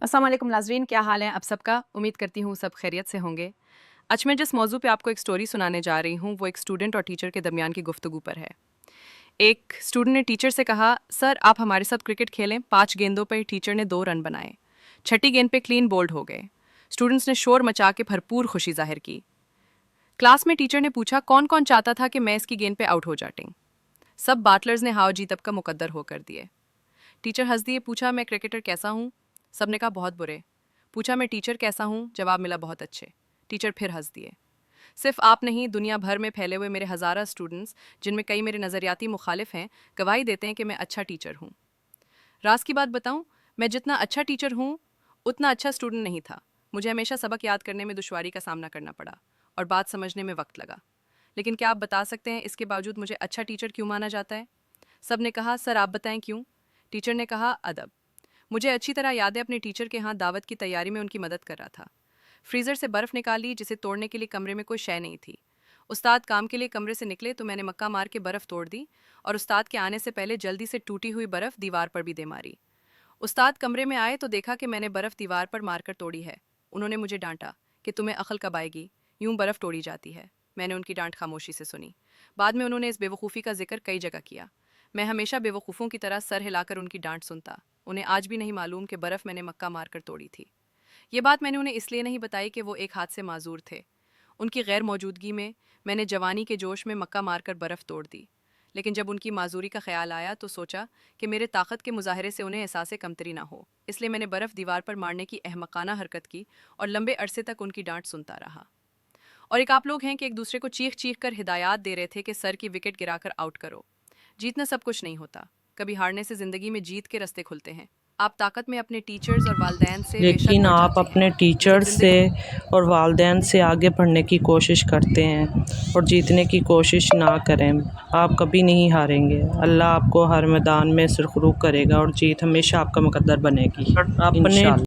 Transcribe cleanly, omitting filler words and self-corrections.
अस्सलाम वालेकुम नाज़रीन, क्या हाल है आप सबका। उम्मीद करती हूँ सब खैरियत से होंगे। आज मैं जिस मौजू पे आपको एक स्टोरी सुनाने जा रही हूँ वो एक स्टूडेंट और टीचर के दरमियान की गुफ्तगू पर है। एक स्टूडेंट ने टीचर से कहा, सर आप हमारे साथ क्रिकेट खेलें। 5 गेंदों पर टीचर ने 2 रन बनाए। छठी गेंद पे क्लीन बोल्ड हो गए। स्टूडेंट्स ने शोर मचा के भरपूर खुशी जाहिर की। क्लास में टीचर ने पूछा, कौन कौन चाहता था कि मैं इसकी गेंद पे आउट हो जाटिंग। सब बाटलर्स ने हाव जीत का मुकद्दर होकर दिए। टीचर हंस दिए, पूछा मैं क्रिकेटर कैसा हूँ। सब ने कहा बहुत बुरे। पूछा मैं टीचर कैसा हूँ, जवाब मिला बहुत अच्छे। टीचर फिर हंस दिए। सिर्फ आप नहीं, दुनिया भर में फैले हुए मेरे हज़ारा स्टूडेंट्स, जिनमें कई मेरे नज़रियाती मुखालिफ हैं, गवाही देते हैं कि मैं अच्छा टीचर हूँ। राज की बात बताऊँ, मैं जितना अच्छा टीचर हूँ उतना अच्छा स्टूडेंट नहीं था। मुझे हमेशा सबक याद करने में दुश्वारी का सामना करना पड़ा और बात समझने में वक्त लगा। लेकिन क्या आप बता सकते हैं इसके बावजूद मुझे अच्छा टीचर क्यों माना जाता है। सब ने कहा, सर आप बताएं क्यों। टीचर ने कहा, अदब। मुझे अच्छी तरह याद है अपने टीचर के यहाँ दावत की तैयारी में उनकी मदद कर रहा था। फ्रीज़र से बर्फ़ निकाली जिसे तोड़ने के लिए कमरे में कोई शय नहीं थी। उस्ताद काम के लिए कमरे से निकले तो मैंने मक्का मार के बर्फ़ तोड़ दी और उस्ताद के आने से पहले जल्दी से टूटी हुई बर्फ़ दीवार पर भी दे मारी। उस्ताद कमरे में आए तो देखा कि मैंने बर्फ़ दीवार पर मारकर तोड़ी है। उन्होंने मुझे डांटा कि तुम्हें अक्ल कब आएगी, यूं बर्फ़ तोड़ी जाती है। मैंने उनकी डांट खामोशी से सुनी। बाद में उन्होंने इस बेवकूफ़ी का जिक्र कई जगह किया। मैं हमेशा बेवकूफ़ों की तरह सर हिलाकर उनकी डांट सुनता। उन्हें आज भी नहीं मालूम कि बर्फ़ मैंने मक्का मारकर तोड़ी थी। ये बात मैंने उन्हें इसलिए नहीं बताई कि वो एक हाथ से माजूर थे। उनकी गैर मौजूदगी में मैंने जवानी के जोश में मक्का मारकर बर्फ़ तोड़ दी। लेकिन जब उनकी माजूरी का ख्याल आया तो सोचा कि मेरे ताकत के मुजाहरे से उन्हें एहसास कमतरी ना हो, इसलिए मैंने बर्फ़ दीवार पर मारने की अहमकाना हरकत की और लंबे अरसे तक उनकी डांट सुनता रहा। और एक आप लोग हैं कि एक दूसरे को चीख चीख कर हिदायत दे रहे थे कि सर की विकेट गिराकर आउट करो। जीतना सब कुछ नहीं होता, कभी हारने से ज़िंदगी में जीत के रास्ते खुलते हैं। आप ताकत में अपने टीचर्स और वालदैन से बेशक लेकिन बढ़ आप जाते हैं, अपने लेकिन टीचर से ज़िंदगी और वालदैन से आगे बढ़ने की कोशिश करते हैं और जीतने की कोशिश ना करें, आप कभी नहीं हारेंगे। अल्लाह आपको हर मैदान में सुरखरू करेगा और जीत हमेशा आपका मुकद्दर बनेगी, इंशाअल्लाह।